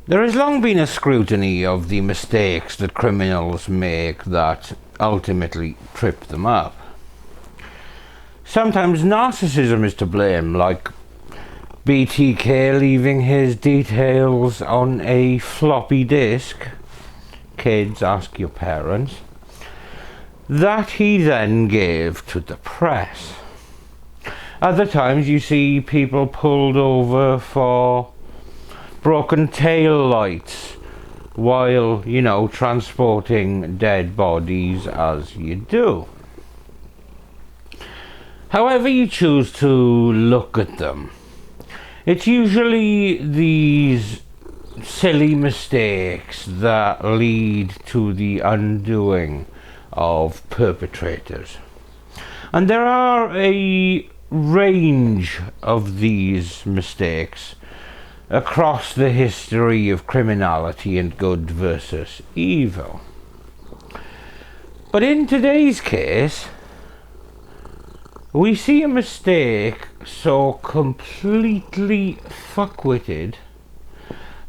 There has long been a scrutiny of the mistakes that criminals make that ultimately trip them up. Sometimes narcissism is to blame, like BTK leaving his details on a floppy disk, kids ask your parents, that he then gave to the press. Other times you see people pulled over for broken tail lights while, you know, transporting dead bodies, as you do. However you choose to look at them, it's usually these silly mistakes that lead to the undoing of perpetrators. And there are a range of these mistakes across the history of criminality and good versus evil. But in today's case, we see a mistake so completely fuckwitted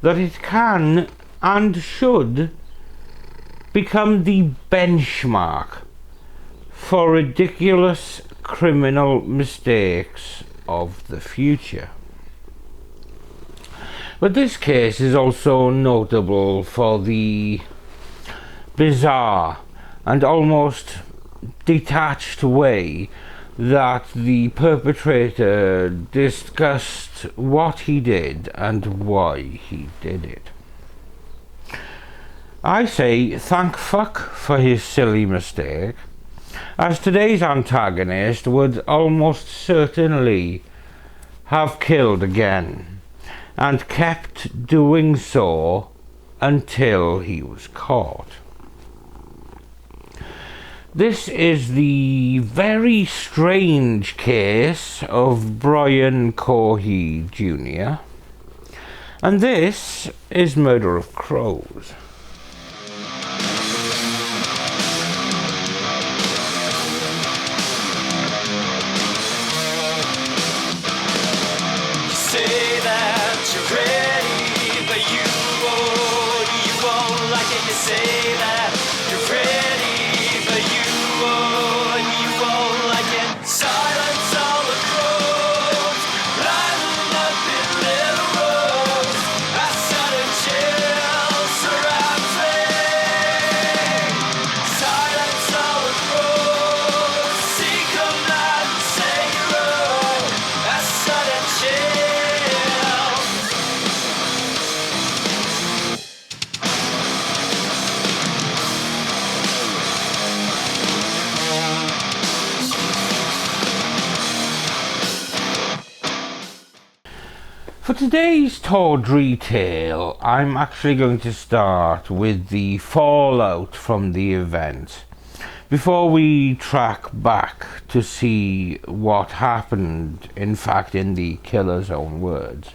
that it can and should become the benchmark for ridiculous criminal mistakes of the future. But this case is also notable for the bizarre and almost detached way that the perpetrator discussed what he did and why he did it. I say thank fuck for his silly mistake, as today's antagonist would almost certainly have killed again, and kept doing so until he was caught. This is the very strange case of Brian Cohee Jr. And this is Murder of Crows. For today's tawdry tale, I'm actually going to start with the fallout from the event before we track back to see what happened, in fact, in the killer's own words.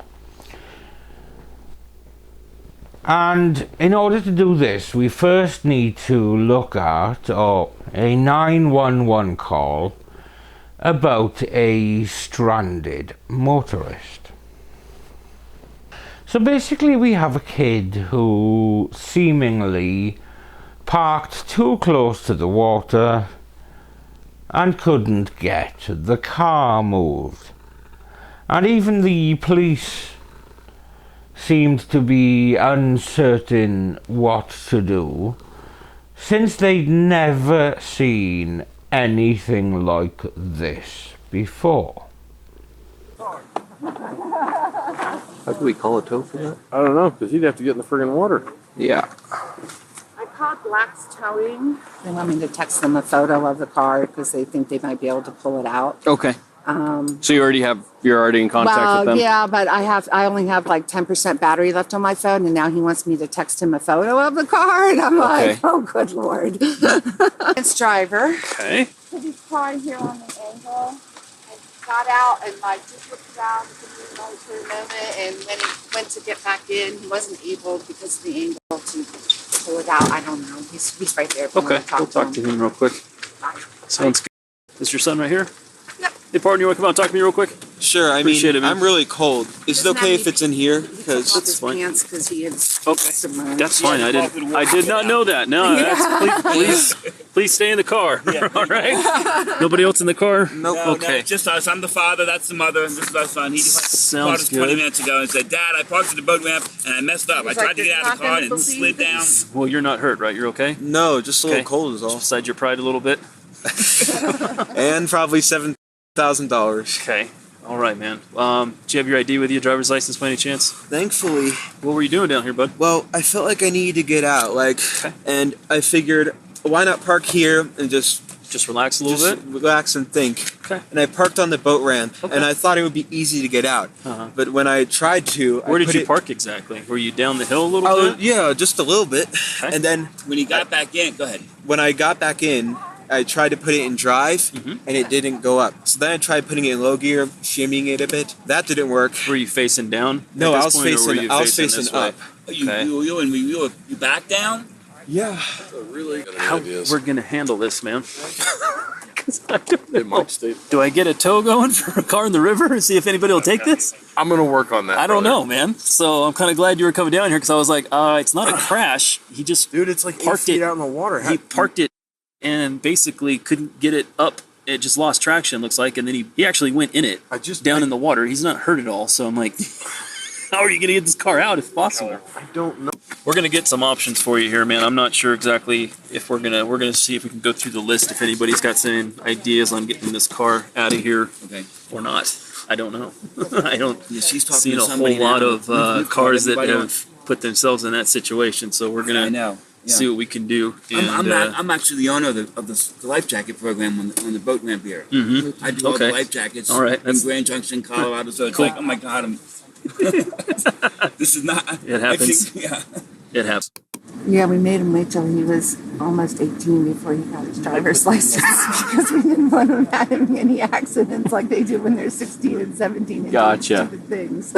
And in order to do this, we first need to look at a 911 call about a stranded motorist. So basically we have a kid who seemingly parked too close to the water and couldn't get the car moved. And even the police seemed to be uncertain what to do, since they'd never seen anything like this before. How do we call a tow for that? I don't know, because he'd have to get in the friggin' water. Yeah. I called Black's Towing. They want me to text them a photo of the car because they think they might be able to pull it out. Okay. So you're already in contact with them? Yeah, but I only have like 10% battery left on my phone, and now he wants me to text him a photo of the car, and I'm like, oh, good Lord. It's driver. Okay. Put his car here on the angle, and got out and like just looked around for a moment, and when he went to get back in, he wasn't able because of the angle to pull it out. I don't know. He's right there. Okay, we'll talk to him real quick. Bye. Sounds good. Is your son right here? Yep. Hey, partner, you want to come out and talk to me real quick? Sure, I Appreciate mean, it, man. I'm really cold. Is it okay if it's in here? Took Because off his fine. pants because he had Okay. submerged. That's fine. I did not know that. No, please stay in the car. All right. Nobody else in the car? nope. No, Okay. no, just us. I'm the father, that's the mother, and this is our son. He just Sounds called us 20 good. minutes ago and said, Dad, I parked at the boat ramp and I messed up. I He's tried like, to get "You're out of the not car gonna and it slid believe down. this." Well, you're not hurt, right? You're okay? No, just a little Okay. cold is all. Beside your pride a little bit? And probably $7,000. Okay. All right, man. Do you have your ID with you, driver's license by any chance? Thankfully, What were you doing down here, bud? well, I felt like I needed to get out, and I figured, why not park here and just relax a little bit? relax and think. Okay. And I parked on the boat ramp, Okay. and I thought it would be easy to get out. Uh-huh. But when I tried to, Where did you park exactly? Were you down the hill a little Oh, bit? yeah, just a little bit. Okay. And then When he got back in, go ahead. when I got back in, I tried to put it in drive, Mhm. and it didn't go up. So then I tried putting it in low gear, shimmying it a bit. That didn't work. Were you facing down? No, at I this was point, or were facing. you I was this facing way? up. Okay. You back down? Yeah. How we're gonna handle this, man? 'Cause I don't know. It might stay. Do I get a tow going for a car in the river and see if anybody will take this? I'm gonna work on that. I don't brother. know, man. So I'm kind of glad you were coming down here because I was like, it's not a crash. He just Dude, it's like Parked 8 feet it. out in the water. he parked it and basically couldn't get it up. It just lost traction, looks like, and then he actually went in it down in the water. He's not hurt at all. So I'm like, how are you gonna get this car out if possible? I don't know. We're gonna get some options for you here, man. I'm not sure exactly if we're gonna see if we can go through the list if anybody's got some ideas on getting this car out of here Okay. or not. I don't know. I don't Yeah, she's talking seen to a somebody whole lot now. of We've cars that everybody on- have put themselves in that situation. So we're I gonna know. Yeah. see what we can do. And, I'm actually the owner of the life jacket program on the boat ramp here. mhm. I do all Okay. the life jackets All right, in that's- Grand Junction, Colorado. So it's Cool. like, oh my God, this is not. It happens. Yeah. It happens. Yeah, we made him wait till he was almost 18 before he got his driver's license because we didn't want him having any accidents like they do when they're 16 and 17 and doing Gotcha. stupid things.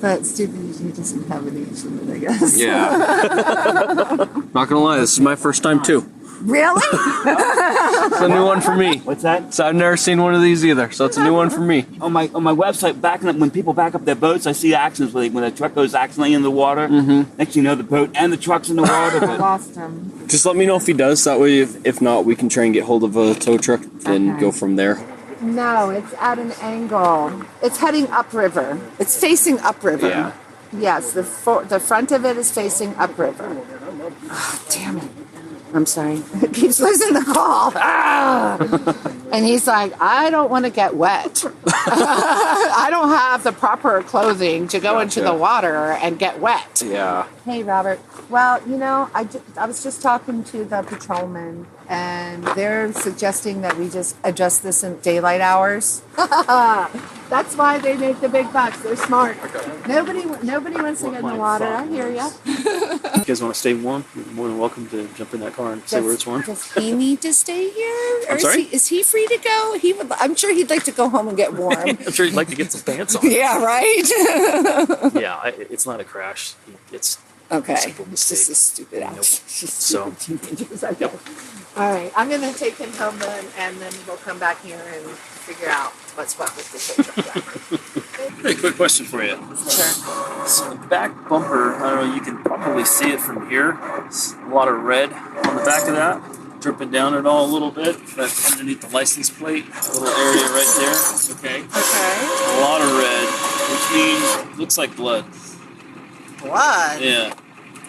But stupid, he doesn't have an age limit, I guess. Yeah. Not gonna lie, this is my first time too. Really? It's a new one for me. What's that? So I've never seen one of these either. So it's a new one for me. On my website, backing up when people back up their boats, I see accidents when a truck goes accidentally in the water. Mm-hmm. Next you know, the boat and the truck's in the water. I But lost him. Just let me know if he does. That way, if not, we can try and get hold of a tow truck and Okay. go from there. No, it's at an angle. It's heading upriver. It's facing upriver. Yeah. Yes, the front of it is facing upriver. Oh, damn it. I'm sorry. It keeps losing the call. Ah! And he's like, I don't want to get wet. I don't have the proper clothing to go into the water and get wet. Yeah. Hey, Robert. Well, you know, I was just talking to the patrolman, and they're suggesting that we just adjust this in daylight hours. That's why they make the big bucks. They're smart. Nobody wants to get in the water. I hear ya. You guys want to stay warm? You're more than welcome to jump in that car and see where it's warm. Does he need to stay here? Or I'm sorry? Is he free to go? I'm sure he'd like to go home and get warm. I'm sure you'd like to get some pants on. Yeah, right? Yeah, it's not a crash. It's Okay. Simple It's just mistake. a stupid Nope. act. Just So- stupid teenagers. I know. All right. I'm going to take him home then, and then we'll come back here and figure out what's what with the tow truck driver. Hey, quick question for you. Sure. So the back bumper, I don't know, you can probably see it from here. It's a lot of red on the back of that, dripping down it all a little bit. That's underneath the license plate, a little area right there. Okay. Okay. A lot of red, which means looks like blood. Blood? Yeah.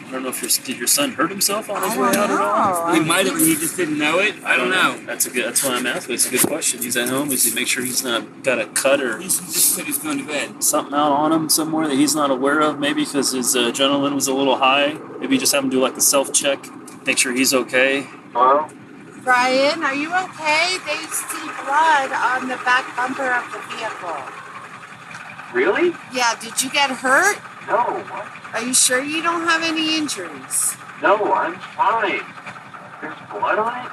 I don't know if did your son hurt himself on his I way don't out at all? know. he might have. He just didn't know it. I don't know. That's why I'm asking. It's a good question. He's at home. Does he make sure he's not got a cut or He just said he's going to bed. something out on him somewhere that he's not aware of? Maybe because his adrenaline was a little high. Maybe just have him do like a self check, make sure he's okay. Brian, are you okay? They see blood on the back bumper of the vehicle. Really? Yeah, did you get hurt? No, what? Are you sure you don't have any injuries? No, I'm fine. There's blood on it?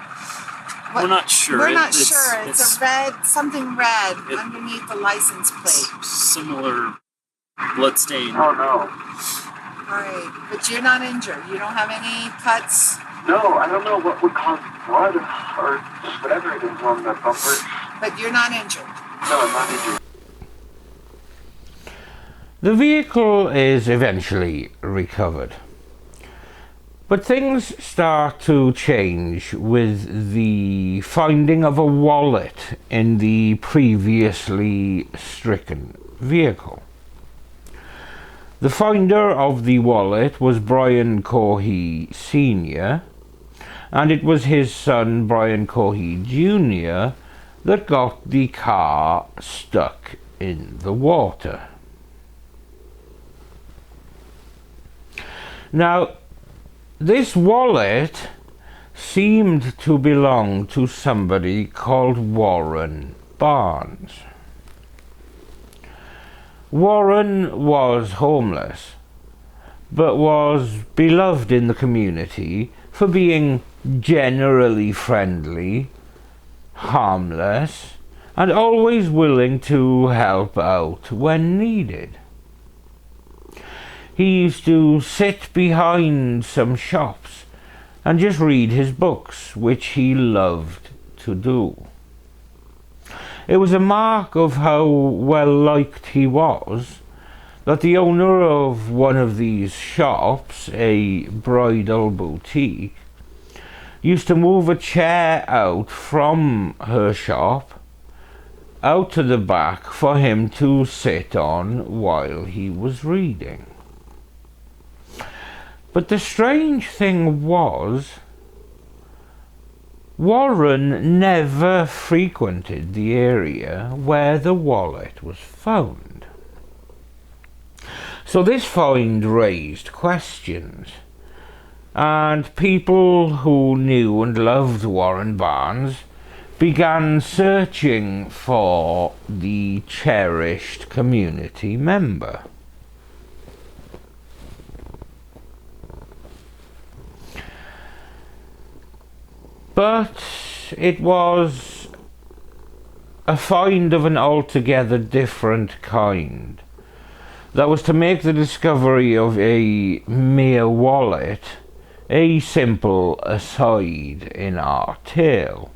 What- We're not sure. We're not It's- sure. It's a red, something red underneath the license plate. similar blood stain. Oh, no. All right, but you're not injured. You don't have any cuts. No, I don't know what would cause blood or whatever it is on the bumper. But you're not injured. No, I'm not injured. The vehicle is eventually recovered. But things start to change with the finding of a wallet in the previously stricken vehicle. The finder of the wallet was Brian Cohee Sr., and it was his son Brian Cohee Jr. that got the car stuck in the water. Now, this wallet seemed to belong to somebody called Warren Barnes. Warren was homeless, but was beloved in the community for being generally friendly, harmless, and always willing to help out when needed. He used to sit behind some shops and just read his books, which he loved to do. It was a mark of how well liked he was that the owner of one of these shops, a bridal boutique, used to move a chair out from her shop out to the back for him to sit on while he was reading. But the strange thing was, Warren never frequented the area where the wallet was found. So this find raised questions, and people who knew and loved Warren Barnes began searching for the cherished community member. But it was a find of an altogether different kind that was to make the discovery of a mere wallet a simple aside in our tale,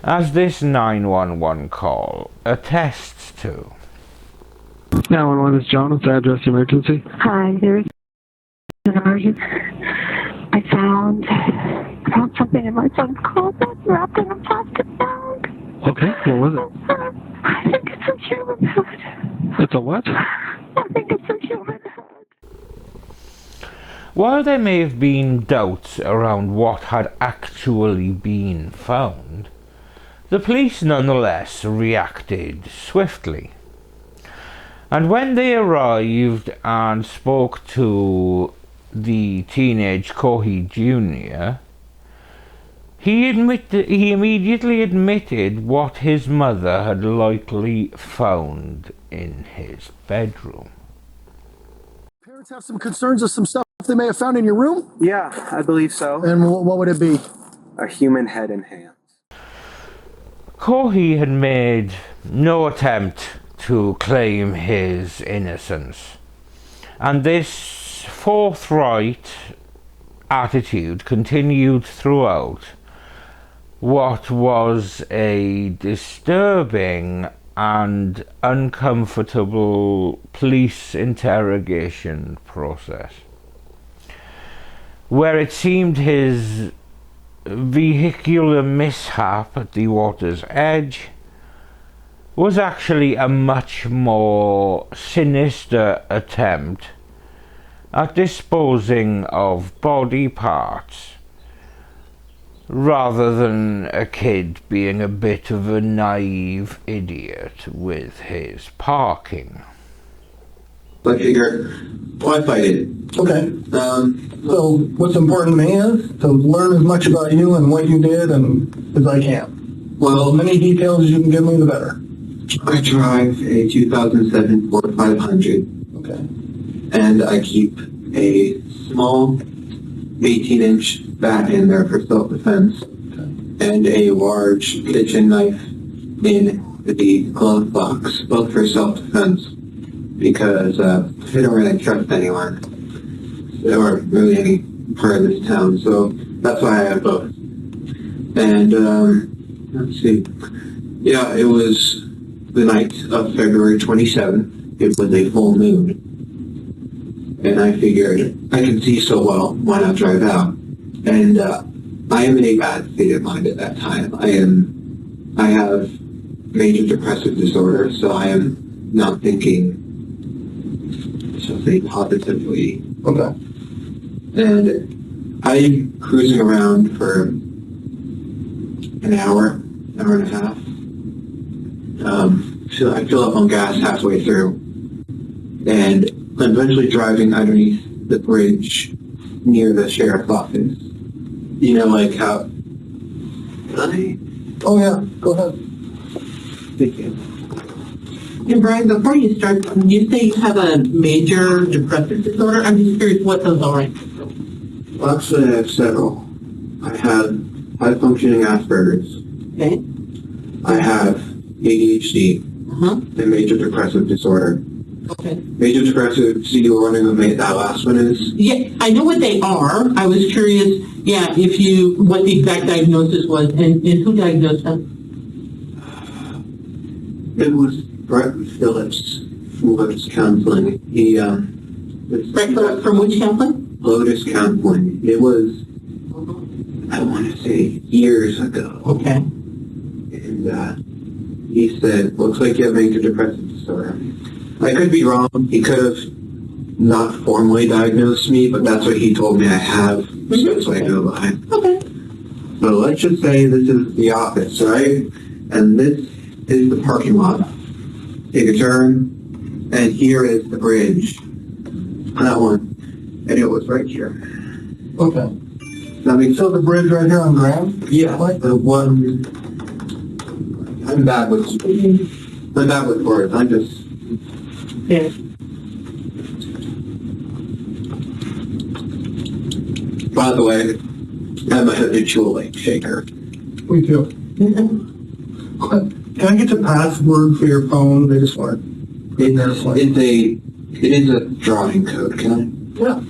as this 911 call attests to. 911 is John. What's the address emergency? Hi, there's an emergency. I found something in my son's closet wrapped in a plastic bag. Okay, what was it? I think it's a human head. It's a what? I think it's a human head. While there may have been doubts around what had actually been found, the police nonetheless reacted swiftly. And when they arrived and spoke to the teenage Cohee Jr., he immediately admitted what his mother had likely found in his bedroom. Parents have some concerns of some stuff they may have found in your room? Yeah, I believe so. And what would it be? A human head and hands. Cohee had made no attempt to claim his innocence, and this forthright attitude continued throughout what was a disturbing and uncomfortable police interrogation process, where it seemed his vehicular mishap at the water's edge was actually a much more sinister attempt at disposing of body parts, rather than a kid being a bit of a naive idiot with his parking. I figure, why fight it? Okay. So what's important to me is to learn as much about you and what you did as I can. Well, As many details as you can give me, the better. I drive a 2007 Ford 500, Okay. and I keep a small 18-inch bat in there for self-defense, and a large kitchen knife in the glove box, both for self-defense, because I don't really trust anyone, or really any part of this town, so that's why I have both. And, let's see, yeah, it was the night of February 27th, it was a full moon. And I figured, I can see so well, why not drive out? And I am in a bad state of mind at that time. I have major depressive disorder, so I am not thinking, shall I say, positively. Okay. And I'm cruising around for an hour and a half. So I fill up on gas halfway through, and I'm eventually driving underneath the bridge near the sheriff's office. You know, like how... Oh yeah, go ahead. Thank you. And Brian, before you start, when you say you have a major depressive disorder, I'm just curious what those are. Well, actually, I have several. I have high-functioning Asperger's. Okay. I have ADHD and major depressive disorder. Okay. Major depressive, see, you were wondering what that last one is? Yeah, I know what they are. I was curious, what the exact diagnosis was and who diagnosed them. It was Brett Phillips from Lotus Counseling. He, Brett Phillips from which counseling? Lotus Counseling. It was, I want to say, years ago. Okay. And he said, looks like you have major depressive disorder. I could be wrong. He could have not formally diagnosed me, but that's what he told me I have. So that's what I go by. Okay. So let's just say this is the office, right? And this is the parking lot. Take a turn, and here is the bridge. That one. And it was right here. Okay. That makes So the bridge right here on Grand? Yeah, like the one. I'm bad with words. I'm just. Yeah. By the way, I'm a habitual late shaker. Me too. Can I get the password for your phone? They just want It is a drawing code. Can I? Yeah.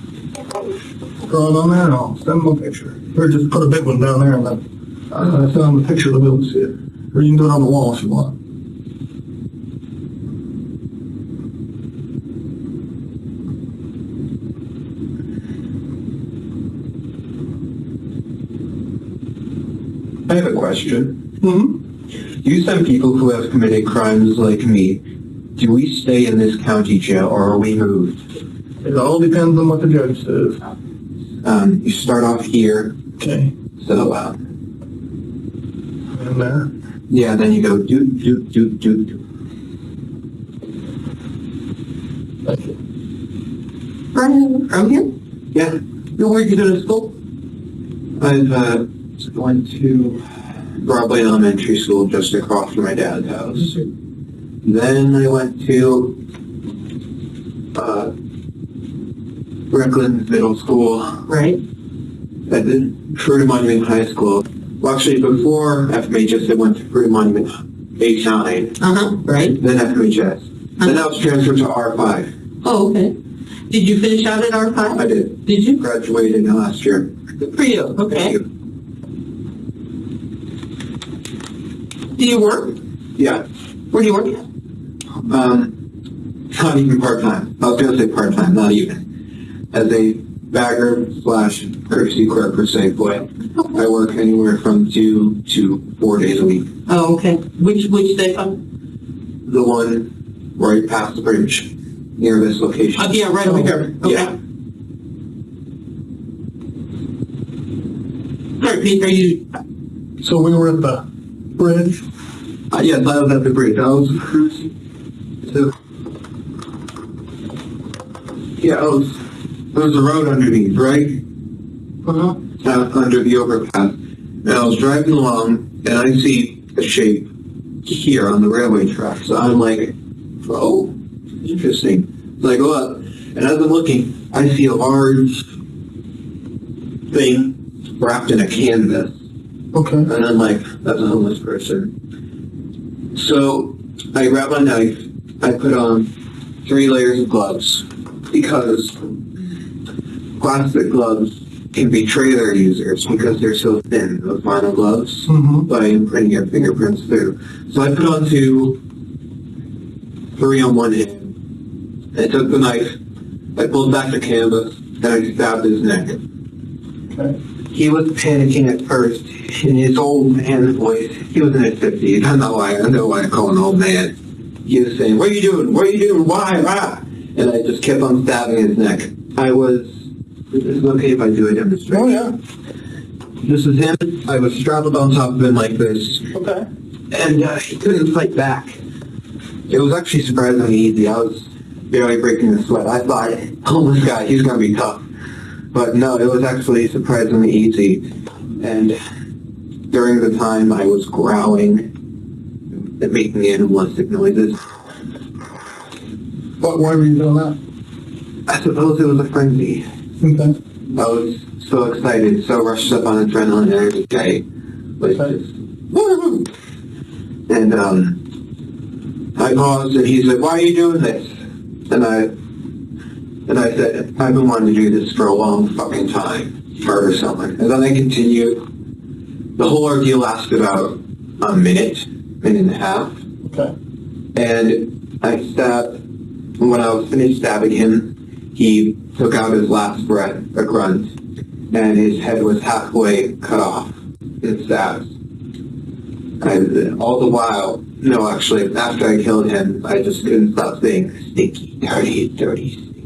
Throw it on there and I'll send them a picture. Or just put a big one down there and then send them a picture of the bill to see it. Or you can do it on the wall if you want. I have a question. Mm-hmm. You send people who have committed crimes like me. Do we stay in this county jail or are we moved? It all depends on what the judge says. You start off here. Okay. So, And there. yeah, then you go do. Thank you. Brian, from here? Yeah. Where did you go to school? I've went to Broadway Elementary School just across from my dad's house. Then I went to Bricklands Middle School. Right. I did Fruita Monument High School. Well, actually, before FMHS, I went to Fruita Monument H9. Right. Then FMHS. Then I was transferred to R5. Oh, okay. Did you finish out at R5? I did. Did you? Graduated last year. Good for you. Okay. Thank you. Do you work? Yeah. Where do you work? Not even part-time. I was going to say part-time, not even. As a bagger / courtesy clerk for Safeway. I work anywhere from 2 to 4 days a week. Oh, okay. Which Safeway? The one right past the bridge, near this location. Oh, yeah, right over here. Okay. Yeah. Sorry, Pete, are you... So we were at the bridge? Yes, I was at the bridge. I was cruising. So, yeah, there was a road underneath, right? Under the overpass. And I was driving along, and I see a shape here on the railway track. So I'm like, oh, interesting. So I go up, and as I'm looking, I see a large thing wrapped in a canvas. Okay. And I'm like, that's a homeless person. So I grab my knife, I put on 3 layers of gloves, because plastic gloves can betray their users because they're so thin, those vinyl gloves, by imprinting your fingerprints through. So I put on 2 3 on one hand. I took the knife, I pulled back the canvas, and I stabbed his neck. Okay. He was panicking at first, in his old man voice. He was in his 50s. I know why I call him an old man. He was saying, "What are you doing? What are you doing? Why? Ah!" And I just kept on stabbing his neck. Is it okay if I do a demonstration? Oh, yeah. This is him. I was strapped on top of him like this. Okay. And he couldn't fight back. It was actually surprisingly easy. I was barely breaking a sweat. I thought, oh, this guy, he's going to be tough. But no, it was actually surprisingly easy. And during the time I was growling and making animalistic noises. Why were you doing that? I suppose it was a frenzy. Okay. I was so excited, so rushed up on adrenaline every day. Like just, woo! And I paused and he said, "Why are you doing this?" And I said, "I've been wanting to do this for a long fucking time. Murder someone." And then I continued. The whole ordeal lasted about a minute and a half. Okay. And when I was finished stabbing him, he took out his last breath, a grunt, and his head was halfway cut off in stabs. And all the while, no, actually, after I killed him, I just couldn't stop saying, "Stinky, dirty, dirty, stinky,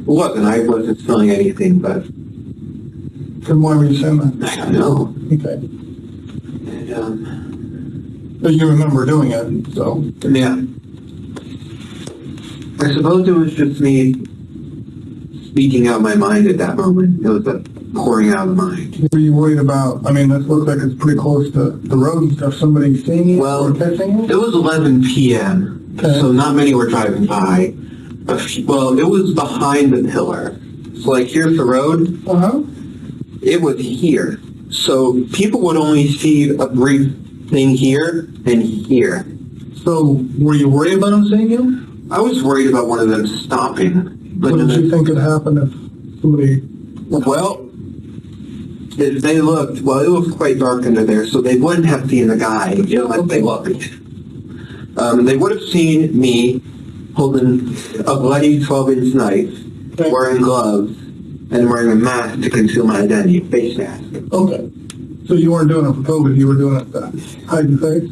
stinky." I wasn't smelling anything, but... Then why were you saying that? I don't know. Okay. And, But you remember doing it, so... yeah. I suppose it was just me speaking out my mind at that moment. It was a pouring out of the mind. Were you worried about, I mean, this looks like it's pretty close to the road and stuff, somebody seeing you or catching you? It was 11 p.m., so not many were driving by. Well, it was behind the pillar. So, like, here's the road. Uh-huh. It was here. So people would only see a brief thing here and here. So, were you worried about them seeing you? I was worried about one of them stopping. But What did you think could happen if somebody... Well, if they looked, well, it was quite dark under there, so they wouldn't have seen the guy unless they looked. They would have seen me holding a bloody 12-inch knife, wearing gloves, and wearing a mask to conceal my identity, face mask. Okay. So you weren't doing it for COVID, you were doing it to hide your face?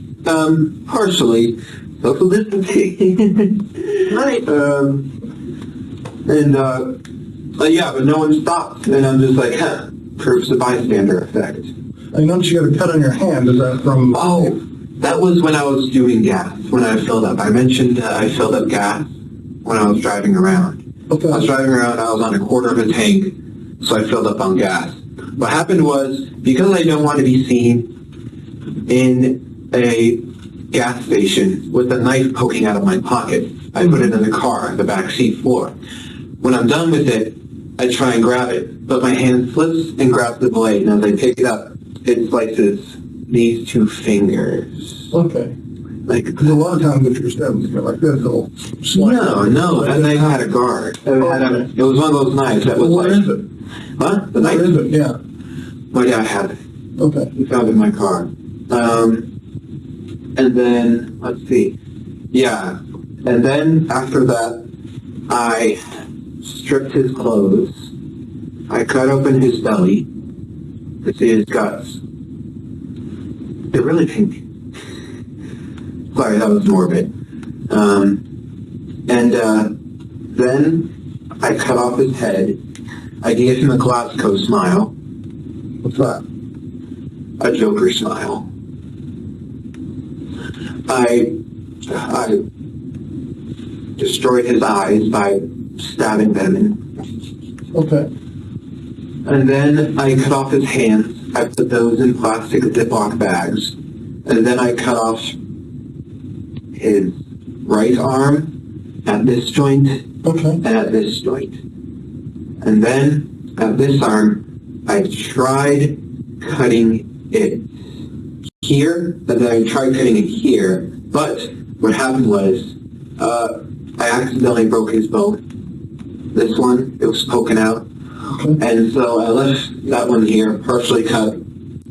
Partially. Social distancing. Right. Yeah, but no one stopped, and I'm just like, huh, proves the bystander effect. I noticed you got a cut on your hand, is that from... Oh, that was when I was doing gas, when I filled up. I mentioned I filled up gas when I was driving around. Okay. I was driving around, I was on a quarter of a tank, so I filled up on gas. What happened was, because I don't want to be seen in a gas station with a knife poking out of my pocket, I put it in the car, the back seat floor. When I'm done with it, I try and grab it, but my hand slips and grabs the blade, and as I pick it up, it slices these 2 fingers. Okay. Like, because a lot of times if you're stabbing something like this, it'll... No, that knife had a guard. It was one of those knives that was What is it? Huh? The knife? What is it? Yeah. My dad had it. Okay. He found it in my car. And then, let's see. Yeah. And then, after that, I stripped his clothes. I cut open his belly to see his guts. They're really pink. Sorry, that was morbid. Then I cut off his head. I gave him a Glasgow smile. What's that? A Joker smile. I destroyed his eyes by stabbing them in. Okay. And then I cut off his hands. I put those in plastic Ziploc bags. And then I cut off his right arm at this joint and at this joint. And then at this arm, I tried cutting it here, and then I tried cutting it here. But what happened was, I accidentally broke his bone. This one, it was poking out. And so I left that one here, partially cut,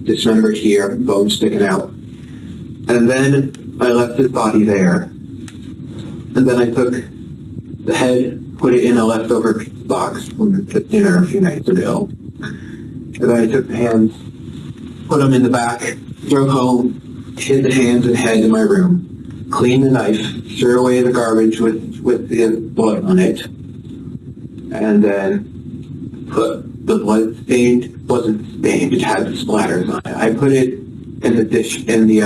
dismembered here, bone sticking out. And then I left his body there. And then I took the head, put it in a leftover pizza box from the dinner a few nights ago. And then I took the hands, put them in the back, drove home, hid the hands and head in my room, cleaned the knife, threw away the garbage with the blood on it, and then put the blood wasn't stained, it had splatters on it. I put it in the dish, in the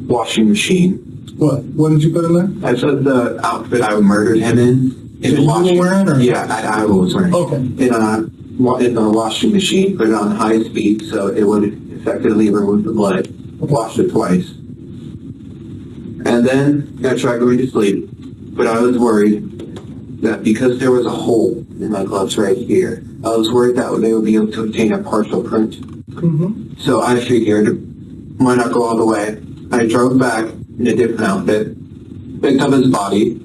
washing machine. What did you put in there? I put the outfit I murdered him in the washing. You were wearing, or? Yeah, I was wearing. Okay. In the washing machine, put it on high speed so it would effectively remove the blood. Washed it twice. And then I tried going to sleep, but I was worried that because there was a hole in my gloves right here, I was worried that they would be able to obtain a partial print. Mm-hmm. So I figured, why not go all the way? I drove back in a different outfit, picked up his body,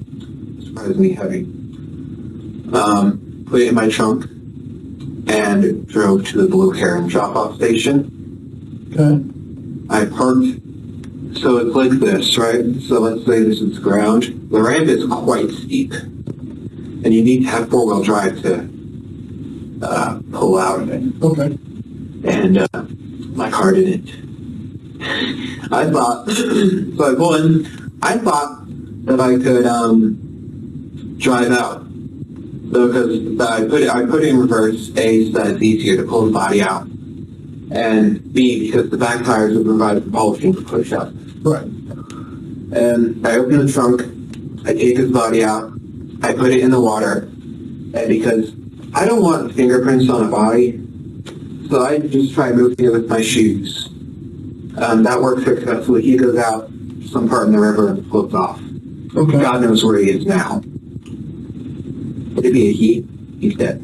surprisingly heavy, put it in my trunk, and drove to the Blue Heron drop-off station. Okay. I parked, so it's like this, right? So let's say this is ground. The ramp is quite steep, and you need to have four-wheel drive to pull out of it. Okay. And my car didn't. I thought, so I pulled in, I thought that I could drive out. So because I put it in reverse, A, so that it's easier to pull the body out. And B, because the back tires would provide propulsion to push up. Right. And I open the trunk, I take his body out, I put it in the water, and because I don't want fingerprints on a body, so I just try moving it with my shoes. That works successfully. He goes out some part in the river and floats off. Okay. God knows where he is now. Would it be a he? He's dead.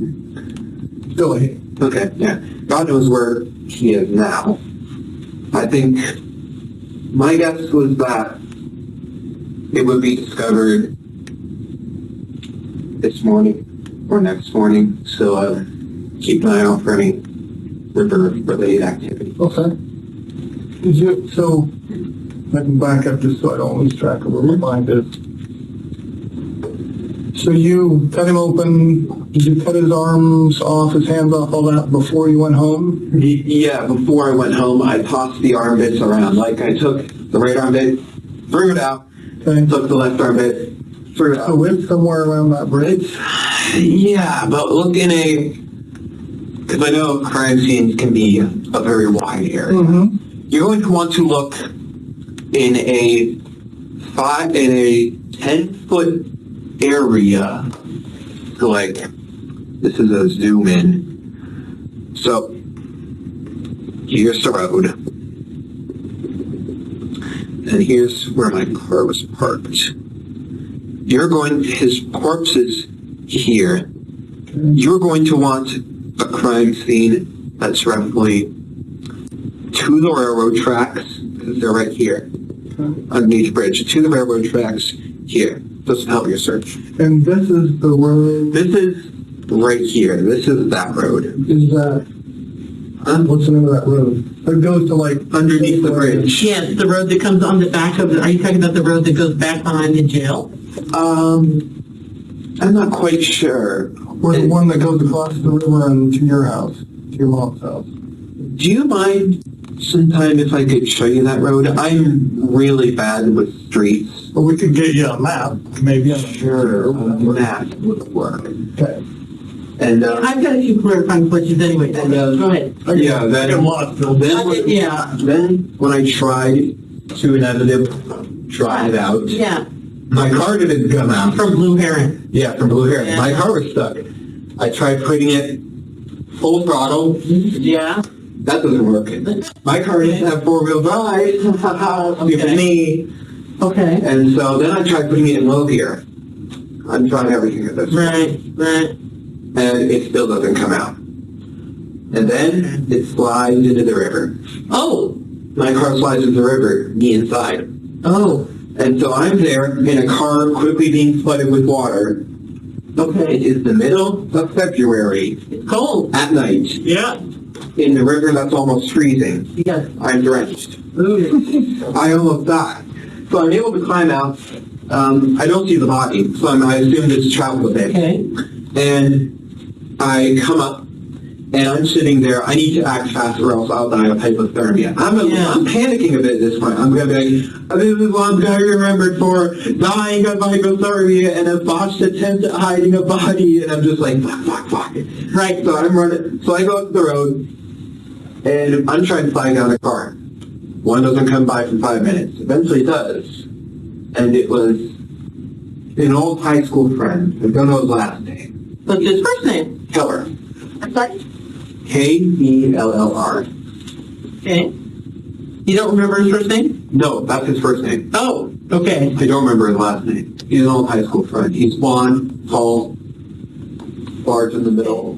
Still a he. Okay, yeah. God knows where he is now. I think my guess was that it would be discovered this morning or next morning, so keep an eye out for any river-related activity. Okay. So, I can back up just so I don't lose track of where my mind is. So you cut him open, did you cut his arms off, his hands off, all that before you went home? Yeah, before I went home, I tossed the arm bits around. Like, I took the right arm bit, threw it out, Okay. took the left arm bit, threw it out. So it's somewhere around that bridge? Yeah, but look in because I know crime scenes can be a very wide area. Mm-hmm. You're going to want to look in a 10-foot area. So like, this is a zoom in. So, here's the road. And here's where my car was parked. His corpse is here. You're going to want a crime scene that's roughly to the railroad tracks, because they're right here, underneath the bridge, to the railroad tracks here. This will help your search. And this is the road? This is right here. This is that road. Is that, what's the name of that road? It goes to like... Underneath the bridge. Yes, the road that comes on the back of are you talking about the road that goes back behind the jail? I'm not quite sure. Or the one that goes across the river and to your house, to your mom's house. Do you mind sometime if I could show you that road? I'm really bad with streets. Well, we could get you a map, maybe. Sure, a map would work. Okay. And I've got a few clarifying questions anyway. Go ahead. Yeah, then when I tried to inevitably try it out, Yeah, my car didn't come out. from Blue Heron. Yeah, from Blue Heron. Yeah. My car was stuck. I tried putting it full throttle. Yeah. That doesn't work. My car doesn't have four-wheel drive. Stupid me. Okay. And so then I tried putting it in low gear. I'm trying everything at this. Right. And it still doesn't come out. And then it slides into the river. Oh. My car slides into the river, me inside. Oh. And so I'm there in a car quickly being flooded with water. Okay. It is the middle of February. It's cold. At night. Yeah. in the river that's almost freezing. Yes. I'm drenched. Ooh. I almost died. So I'm able to climb out. I don't see the body, so I assume it's traveled a bit. Okay. And I come up, and I'm sitting there. I need to act fast or else I'll die of hypothermia. I'm panicking a bit at this point. I'm going to be like, this is what I'm going to be remembered for, dying of hypothermia and a botched attempt at hiding a body. And I'm just like, fuck. Right, so I'm running. So I go up to the road, and I'm trying to flag down a car. One doesn't come by for 5 minutes. Eventually it does. And it was an old high school friend. I don't know his last name. What's his first name? Keller. I'm sorry? K-E-L-L-R. Okay. You don't remember his first name? No, that's his first name. Oh, okay. I don't remember his last name. He's an old high school friend. He's blonde, tall, large in the middle.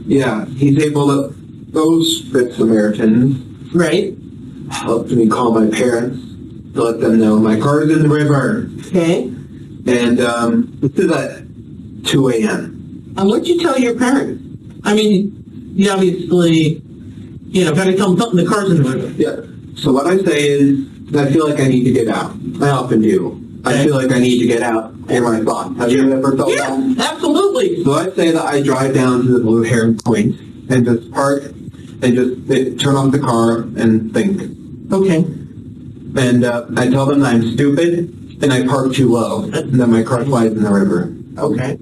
Yeah, he's able to, those good Samaritans, right, helped me call my parents to let them know my car's in the river. Okay. And this is at 2 a.m. And what'd you tell your parents? I mean, you obviously, got to tell them something, the car's in the river. Yeah. So what I say is, I feel like I need to get out. I often do. I feel like I need to get out in my thoughts. Have you ever felt that? Yeah, absolutely. So I say that I drive down to the Blue Heron Point and just park and just turn off the car and think. Okay. And I tell them that I'm stupid and I park too low and that my car slides in the river. Okay.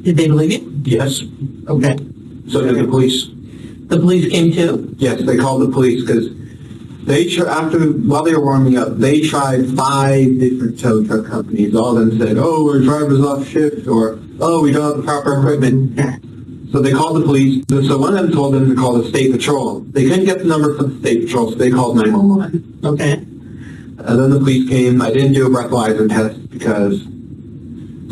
Did they believe you? Yes. Okay. So did the police. The police came too? Yes, they called the police because while they were warming up, they tried 5 different tow truck companies. All of them said, oh, our driver's off shift, or, oh, we don't have the proper equipment. So they called the police. So one of them told them to call the state patrol. They couldn't get the number from the state patrol, so they called 911. Okay. And then the police came. I didn't do a breathalyzer test because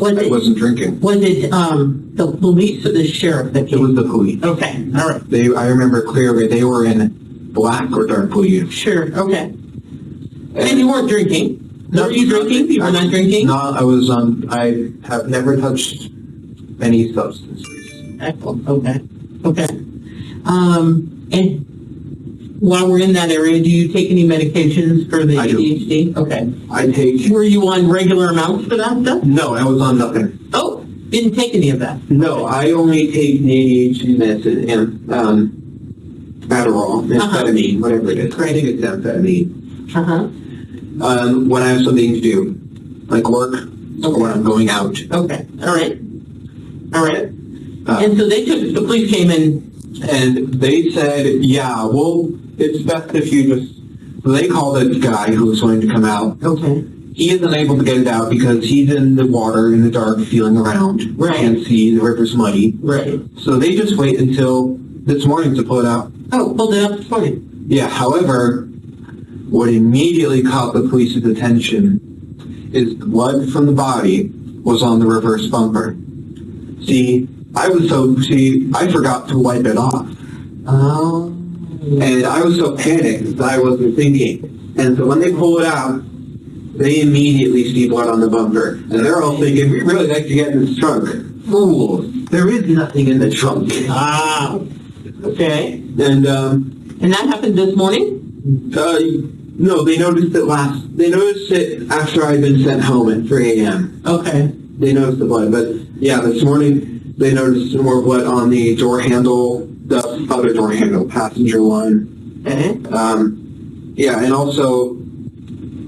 I wasn't drinking. Was it the police or the sheriff that came? It was the police. Okay, all right. I remember clearly they were in black or dark blue. Sure, okay. And you weren't drinking? Were you drinking? You were not drinking? No, I was I have never touched any substances. Excellent, okay. Okay. And while we're in that area, do you take any medications for the ADHD? Okay. I take... Were you on regular amounts for that stuff? No, I was on nothing. Oh, didn't take any of that? No, I only take the ADHD medicine and Adderall, amphetamine, whatever it is. I think it's amphetamine. When I have something to do, like work, or when I'm going out. Okay, all right. All right. And so the police came in. And they said, yeah, well, it's best if you just... So they called a guy who was going to come out. Okay. He isn't able to get it out because he's in the water, in the dark, feeling around. Right. Can't see, the river's muddy. Right. So they just wait until this morning to pull it out. Oh, pulled it up this morning. Yeah, however, what immediately caught the police's attention is blood from the body was on the reverse bumper. I forgot to wipe it off. Oh. And I was so panicked that I wasn't thinking. And so when they pull it out, they immediately see blood on the bumper. And they're all thinking, we really like to get in this trunk. Fools, there is nothing in the trunk. Ah. Okay. And that happened this morning? No, they noticed it after I'd been sent home at 3 a.m. Okay. They noticed the blood, but yeah, this morning they noticed some more blood on the door handle, the other door handle, passenger one. Okay. Yeah, and also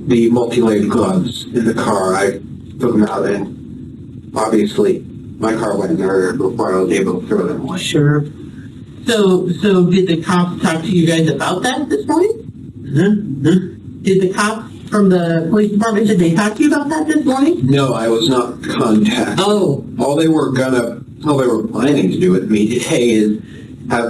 the multi-layered gloves in the car. I took them out, and obviously my car went in there before I was able to throw them away. Sure. So did the cops talk to you guys about that this morning? Mm-hmm. Did the cops from the police department, did they talk to you about that this morning? No, I was not contacted. Oh. All they were planning to do with me today is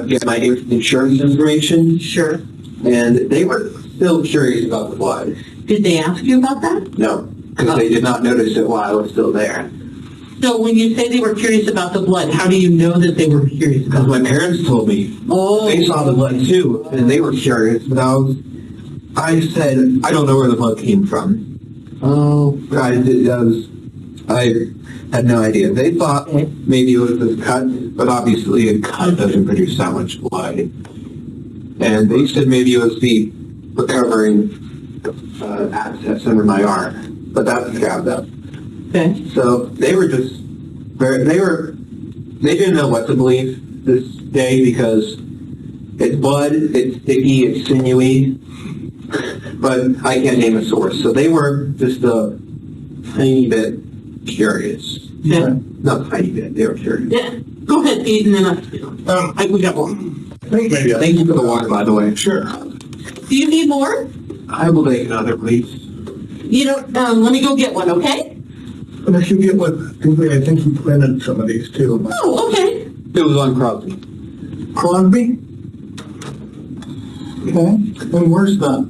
get my insurance information. Sure. And they were still curious about the blood. Did they ask you about that? No, because they did not notice it while I was still there. So when you say they were curious about the blood, how do you know that they were curious about it? Because my parents told me. Oh. They saw the blood too, and they were curious, but I said, I don't know where the blood came from. Oh. I I had no idea. They thought maybe it was this cut, but obviously a cut doesn't produce that much blood. And they said maybe it was the recovering abscess under my arm, but that scabbed up. Okay. So they were just they didn't know what to believe this day because it's blood, it's sticky, it's sinewy, but I can't name a source. So they were just a tiny bit curious. Yeah. Not a tiny bit, they were curious. Yeah. Go ahead, Pete, and then we got one. Thank you for the water, by the way. Sure. Do you need more? I will take another, please. You don't, let me go get one, okay? But if you get what, I think you planted some of these too. Oh, okay. It was on Crosby. Crosby? Okay. And where's the,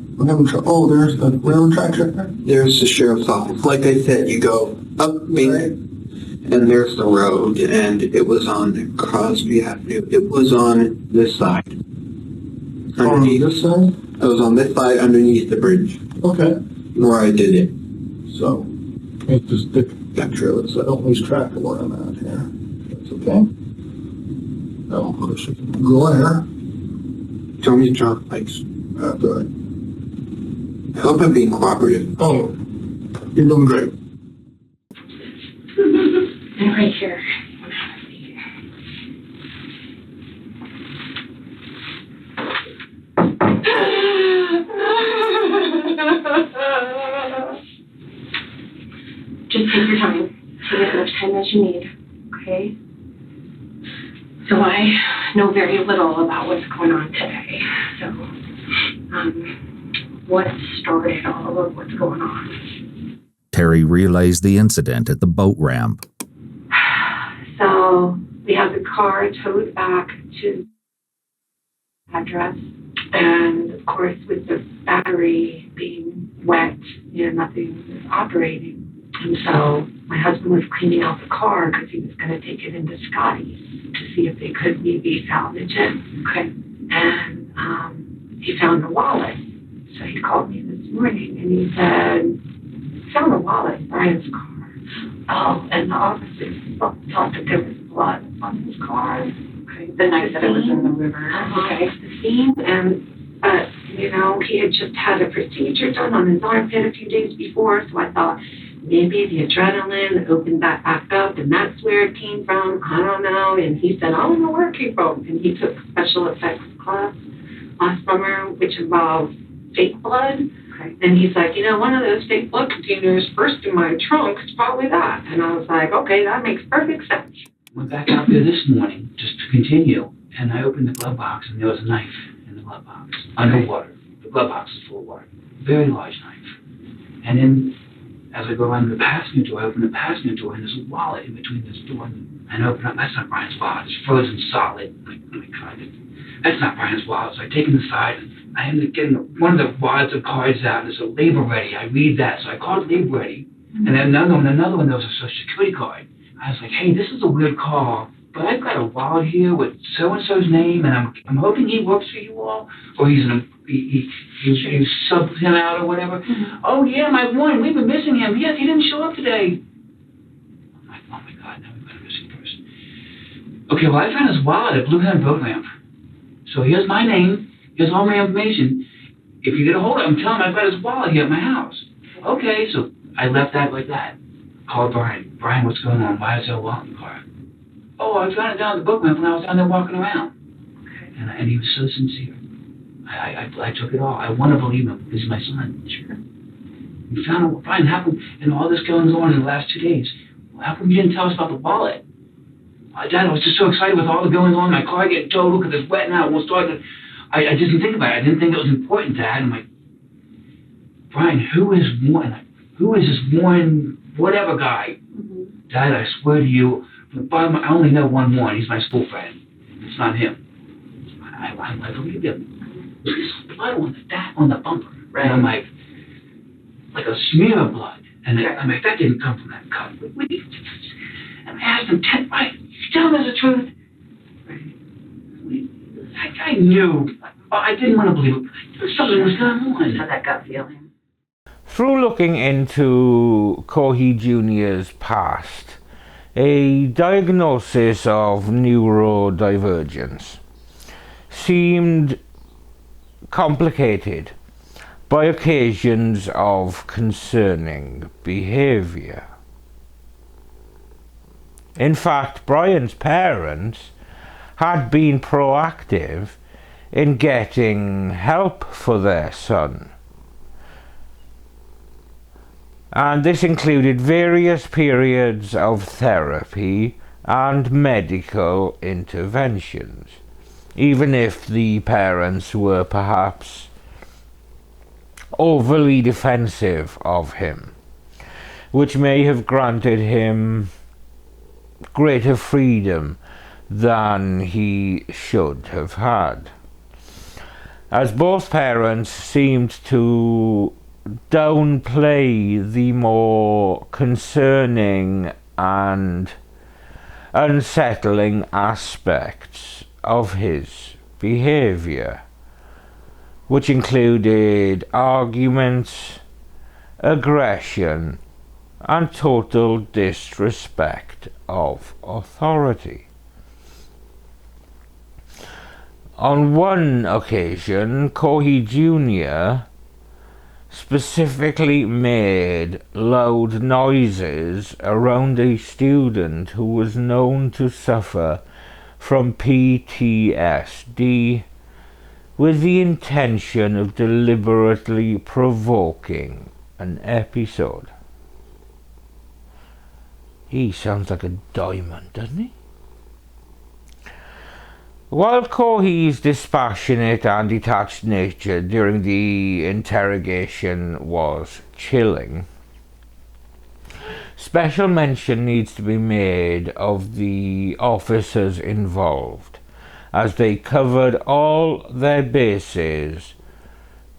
oh, there's the railroad tracks right there? There's the sheriff's office. Like I said, you go up Main, and there's the road, and it was on Crosby Avenue. It was on this side. On this side? It was on this side underneath the bridge. Okay. Where I did it. So, it's just the picture of it, so I don't lose track of where I'm at here. That's okay. That'll push it. Glare. Tell me to drop lights. That's all right. I hope I'm being cooperative. Oh, you're doing great. And right here. Just take your time. Take as much time as you need, okay? So I know very little about what's going on today. So, what started all of what's going on? Terry relays the incident at the boat ramp. So, we have the car towed back to the address. And, of course, with the battery being wet, nothing was operating. And so my husband was cleaning out the car because he was going to take it into Scotty's to see if they could maybe salvage it. Okay. And he found the wallet. So he called me this morning and he said, found the wallet in Brian's car. Oh, and the officers thought that there was blood on his car. Okay. The night that it was in the river. Okay. The scene and he had just had a procedure done on his armpit a few days before, so I thought maybe the adrenaline opened that back up, and that's where it came from. I don't know. And he said, I don't know where it came from. And he took special effects class last summer, which involved fake blood. Okay. And he's like, one of those fake blood containers first in my trunk is probably that. And I was like, okay, that makes perfect sense. Went back out there this morning just to continue, and I opened the glove box, and there was a knife in the glove box, underwater. The glove box is full of water. Very large knife. And then as I go around the passenger door, I open the passenger door, and there's a wallet in between this door and I open up. That's not Brian's wallet. It's frozen solid. That's not Brian's wallet. So I take it inside, and I end up getting one of the wads of cards out, and there's a label ready. I read that. So I called label ready. And then another one, there was a social security card. I was like, hey, this is a weird call, but I've got a wallet here with so-and-so's name, and I'm hoping he works for you all, or you subbed him out or whatever. Mm-hmm. Oh, yeah, my one, we've been missing him. Yes, he didn't show up today. I'm like, oh, my God, now we've got a missing person. Okay, well, I found his wallet at Blue Hen Boat Ramp. So here's my name. Here's all my information. If you get a hold of him, tell him I've got his wallet here at my house. Okay, so I left that like that. Called Brian. Brian, what's going on? Why is there a wallet in the car? Oh, I found it down at the book ramp when I was down there walking around. Okay. And he was so sincere. I took it all. I want to believe him. He's my son. Sure. You found out, Brian, how come, and all this going on in the last 2 days, how come you didn't tell us about the wallet? Dad, I was just so excited with all the going on. My car getting totaled because it's wet now. It won't start. I didn't think about it. I didn't think it was important, Dad. I'm like, Brian, who is this one whatever guy? Mm-hmm. Dad, I swear to you, from the bottom, I only know one. He's my school friend. It's not him. I believe him. There's blood on the bumper. Right. And I'm like a smear of blood. And I'm like, that didn't come from that cut. And I asked him, right, tell me the truth. I knew. I didn't want to believe it. Something was going on. Had that gut feeling. Through looking into Cohee Jr.'s past, a diagnosis of neurodivergence seemed complicated by occasions of concerning behaviour. In fact, Brian's parents had been proactive in getting help for their son, and this included various periods of therapy and medical interventions, even if the parents were perhaps overly defensive of him, which may have granted him greater freedom than he should have had, as both parents seemed to downplay the more concerning and unsettling aspects of his behaviour, which included arguments, aggression, and total disrespect of authority. On one occasion, Cohee Jr. specifically made loud noises around a student who was known to suffer from PTSD, with the intention of deliberately provoking an episode. He sounds like a diamond, doesn't he? While Cohee's dispassionate and detached nature during the interrogation was chilling, special mention needs to be made of the officers involved, as they covered all their bases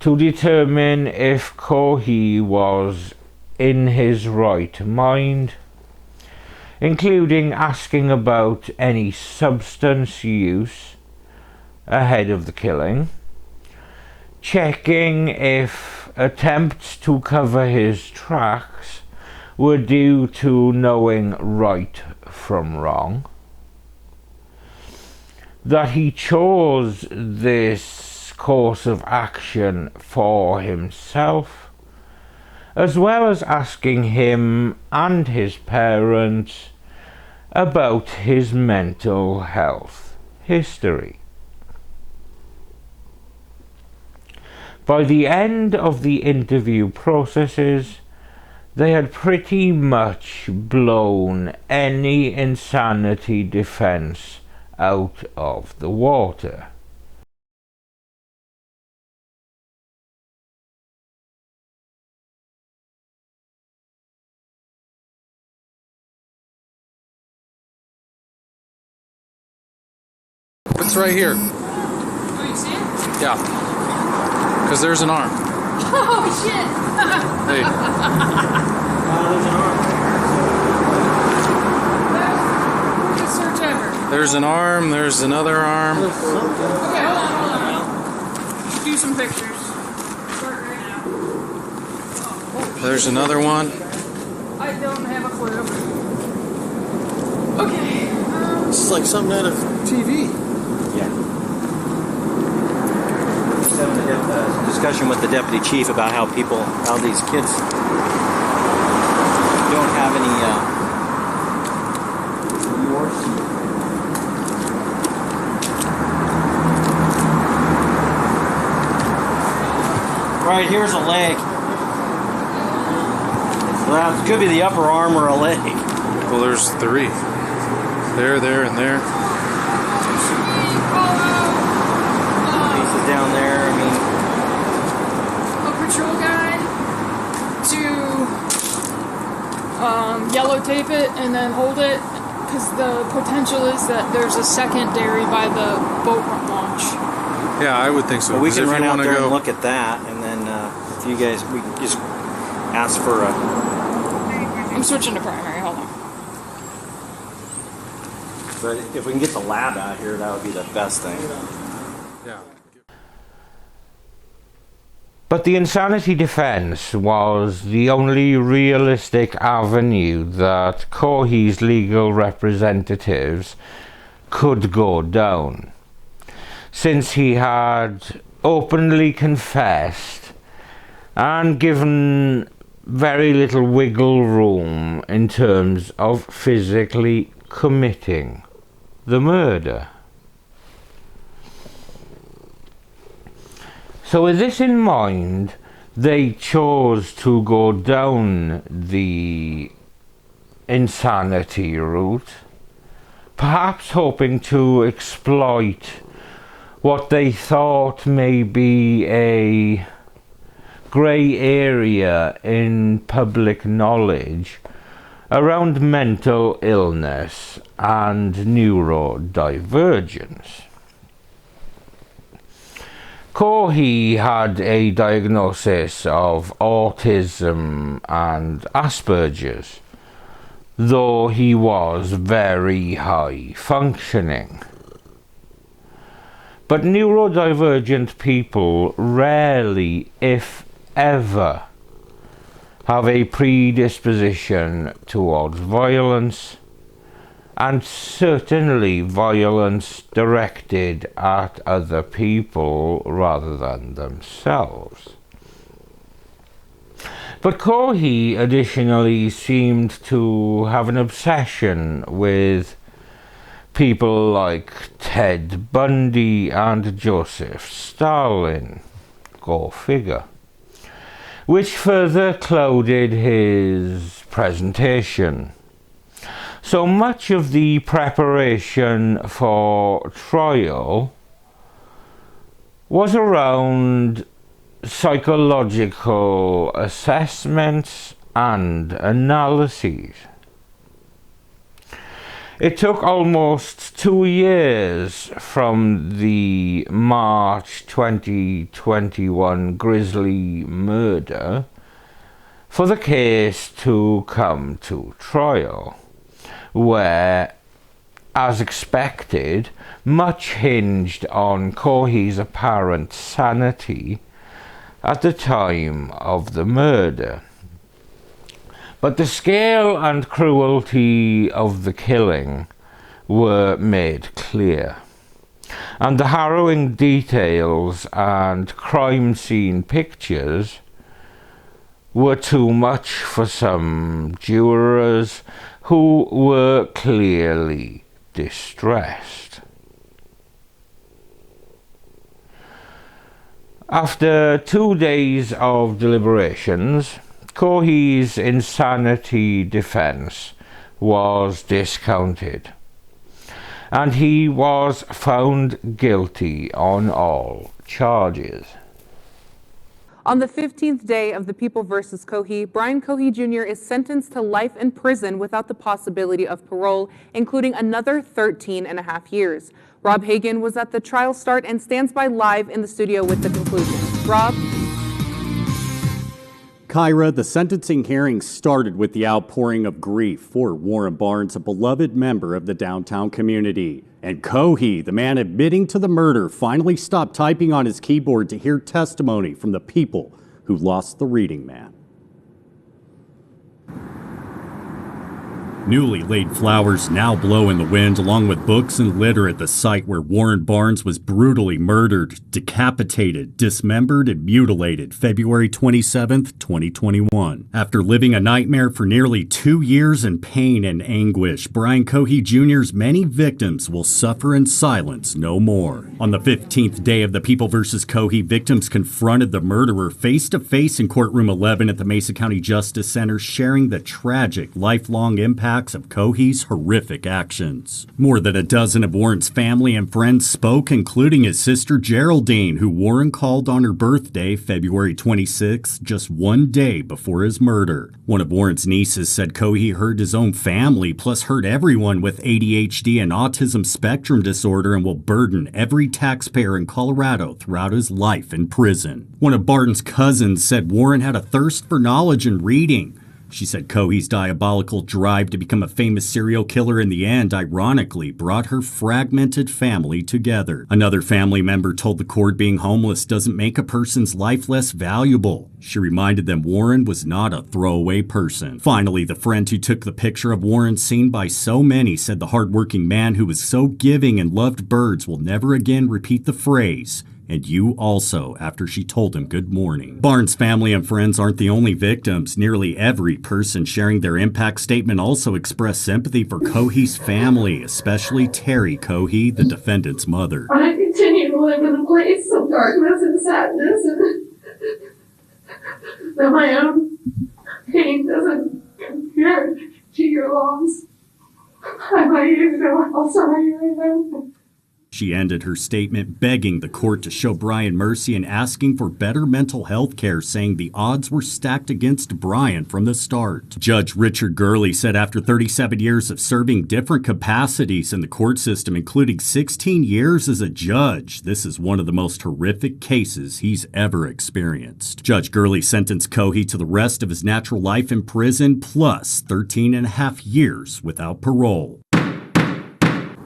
to determine if Cohee was in his right mind, including asking about any substance use ahead of the killing, checking if attempts to cover his tracks were due to knowing right from wrong, that he chose this course of action for himself, as well as asking him and his parents about his mental health history. By the end of the interview processes, they had pretty much blown any insanity defense out of the water. It's right here. Oh, you see it? Yeah. Because there's an arm. Oh, shit! Hey. Good search ever. There's an arm, there's another arm. Okay, hold on. Do some pictures. Start right now. There's another one. I don't have a clue. Okay. This is like something out of TV. Yeah. Just having a discussion with the deputy chief about how these kids don't have any remorse. Right, here's a leg. Well, it could be the upper arm or a leg. Well, there's three. There, and there. Pieces down there, I mean. A patrol guy to yellow tape it and then hold it, because the potential is that there's a secondary by the boat launch. Yeah, I would think so. Well, we can if run you out wanna there go, and look at that, and then if you guys, we can just ask for a... I'm switching to primary, hold on. But if we can get the lab out here, that would be the best thing. Yeah. But the insanity defense was the only realistic avenue that Cohee's legal representatives could go down, since he had openly confessed and given very little wiggle room in terms of physically committing the murder. So with this in mind, they chose to go down the insanity route, perhaps hoping to exploit what they thought may be a grey area in public knowledge around mental illness and neurodivergence. Cohee had a diagnosis of autism and Asperger's, though he was very high functioning. But neurodivergent people rarely, if ever, have a predisposition towards violence, and certainly violence directed at other people rather than themselves. But Cohee additionally seemed to have an obsession with people like Ted Bundy and Joseph Stalin, go figure, which further clouded his presentation. So much of the preparation for trial was around psychological assessments and analyses. It took almost 2 years from the March 2021 grisly murder for the case to come to trial, where, as expected, much hinged on Cohee's apparent sanity at the time of the murder. But the scale and cruelty of the killing were made clear, and the harrowing details and crime scene pictures were too much for some jurors who were clearly distressed. After 2 days of deliberations, Cohee's insanity defense was discounted, and he was found guilty on all charges. On the 15th day of the People vs. Cohee, Brian Cohee Jr. is sentenced to life in prison without the possibility of parole, including another 13.5 years. Rob Hagan was at the trial start and stands by live in the studio with the conclusion. Rob? Kyra, the sentencing hearing started with the outpouring of grief for Warren Barnes, a beloved member of the downtown community. And Cohee, the man admitting to the murder, finally stopped typing on his keyboard to hear testimony from the people who lost the reading man. Newly laid flowers now blow in the wind, along with books and litter at the site where Warren Barnes was brutally murdered, decapitated, dismembered, and mutilated February 27th, 2021. After living a nightmare for nearly 2 years in pain and anguish, Brian Cohee Jr.'s many victims will suffer in silence no more. On the 15th day of the People vs. Cohee, victims confronted the murderer face-to-face in courtroom 11 at the Mesa County Justice Center, sharing the tragic, lifelong impact of Cohee's horrific actions. More than a dozen of Warren's family and friends spoke, including his sister Geraldine, who Warren called on her birthday, February 26, just 1 day before his murder. One of Warren's nieces said Cohee hurt his own family, plus hurt everyone with ADHD and autism spectrum disorder, and will burden every taxpayer in Colorado throughout his life in prison. One of Barton's cousins said Warren had a thirst for knowledge and reading. She said Cohee's diabolical drive to become a famous serial killer in the end ironically brought her fragmented family together. Another family member told the court being homeless doesn't make a person's life less valuable. She reminded them Warren was not a throwaway person. Finally, the friend who took the picture of Warren seen by so many said the hardworking man who was so giving and loved birds will never again repeat the phrase, "And you also," after she told him good morning. Barnes' family and friends aren't the only victims. Nearly every person sharing their impact statement also expressed sympathy for Cohee's family, especially Terry Cohee, the defendant's mother. I continue to live in a place of darkness and sadness, and that my own pain doesn't compare to your loss. I want you to know how sorry I am. She ended her statement begging the court to show Brian mercy and asking for better mental health care, saying the odds were stacked against Brian from the start. Judge Richard Gurley said after 37 years of serving different capacities in the court system, including 16 years as a judge, this is one of the most horrific cases he's ever experienced. Judge Gurley sentenced Cohee to the rest of his natural life in prison, plus 13 and a half years without parole.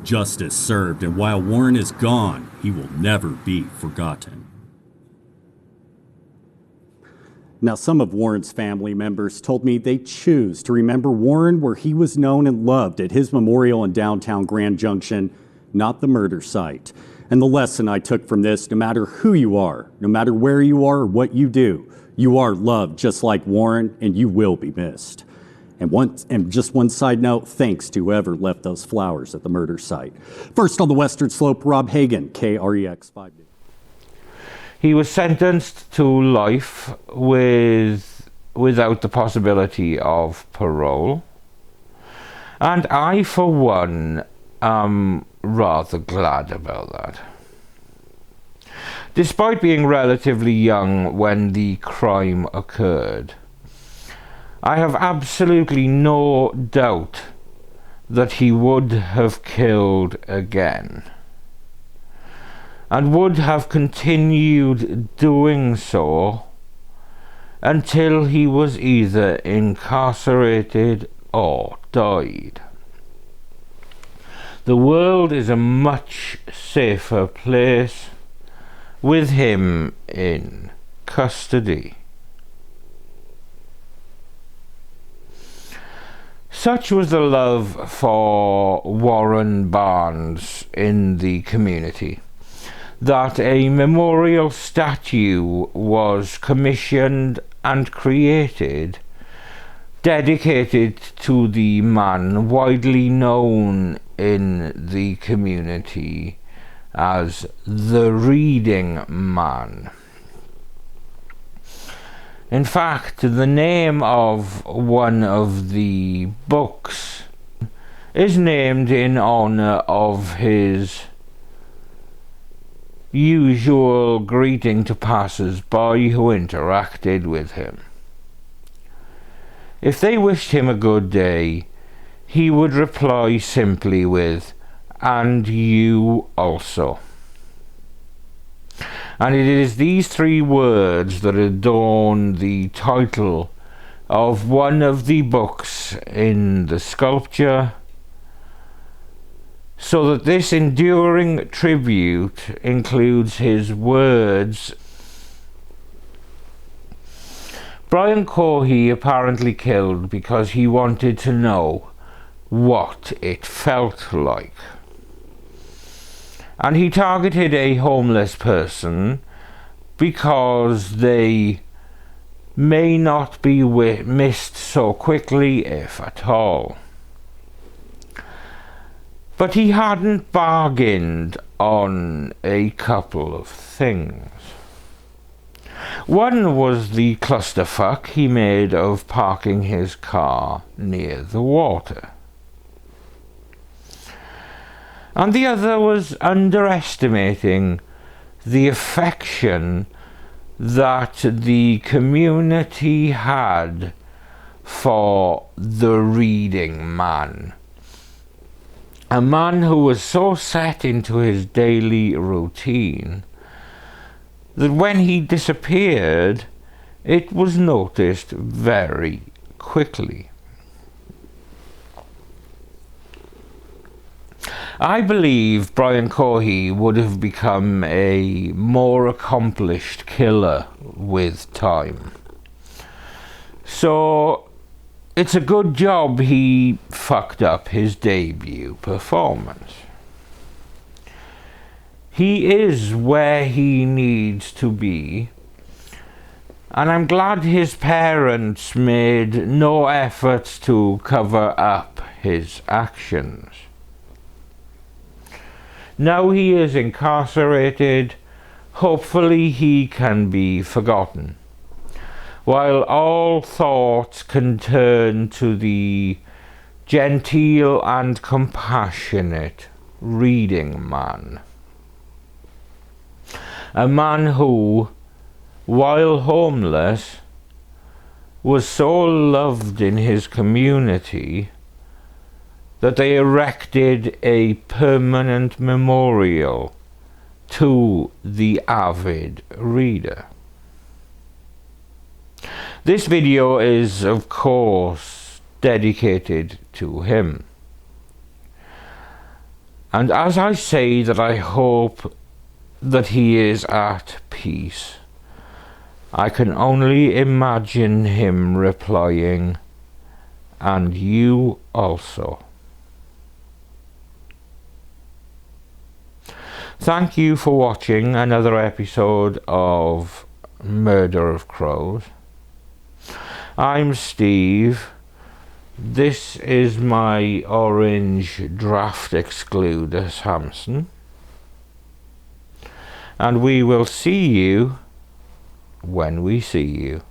Justice served, and while Warren is gone, he will never be forgotten. Now, some of Warren's family members told me they choose to remember Warren where he was known and loved, at his memorial in downtown Grand Junction, not the murder site. And the lesson I took from this, no matter who you are, no matter where you are or what you do, you are loved just like Warren, and you will be missed. And just one side note, thanks to whoever left those flowers at the murder site. First on the Western Slope, Rob Hagan, KREX 5 News. He was sentenced to life without the possibility of parole. And I, for one, am rather glad about that. Despite being relatively young when the crime occurred, I have absolutely no doubt that he would have killed again, and would have continued doing so until he was either incarcerated or died. The world is a much safer place with him in custody. Such was the love for Warren Barnes in the community that a memorial statue was commissioned and created, dedicated to the man widely known in the community as the Reading Man. In fact, the name of one of the books is named in honor of his usual greeting to passers-by who interacted with him. If they wished him a good day, he would reply simply with, "And you also." And it is these three words that adorn the title of one of the books in the sculpture, so that this enduring tribute includes his words. Brian Cohee apparently killed because he wanted to know what it felt like. And he targeted a homeless person because they may not be missed so quickly, if at all. But he hadn't bargained on a couple of things. One was the clusterfuck he made of parking his car near the water. And the other was underestimating the affection that the community had for the Reading Man. A man who was so set into his daily routine that when he disappeared, it was noticed very quickly. I believe Brian Cohee would have become a more accomplished killer with time. So it's a good job he fucked up his debut performance. He is where he needs to be, and I'm glad his parents made no efforts to cover up his actions. Now he is incarcerated, hopefully he can be forgotten, while all thoughts can turn to the genteel and compassionate reading man. A man who, while homeless, was so loved in his community that they erected a permanent memorial to the avid reader. This video is, of course, dedicated to him. And as I say that I hope that he is at peace, I can only imagine him replying, "And you also." Thank you for watching another episode of Murder of Crows. I'm Steve. This is my orange draft excluder Samson. And we will see you when we see you.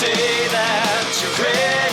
Say that you're ready.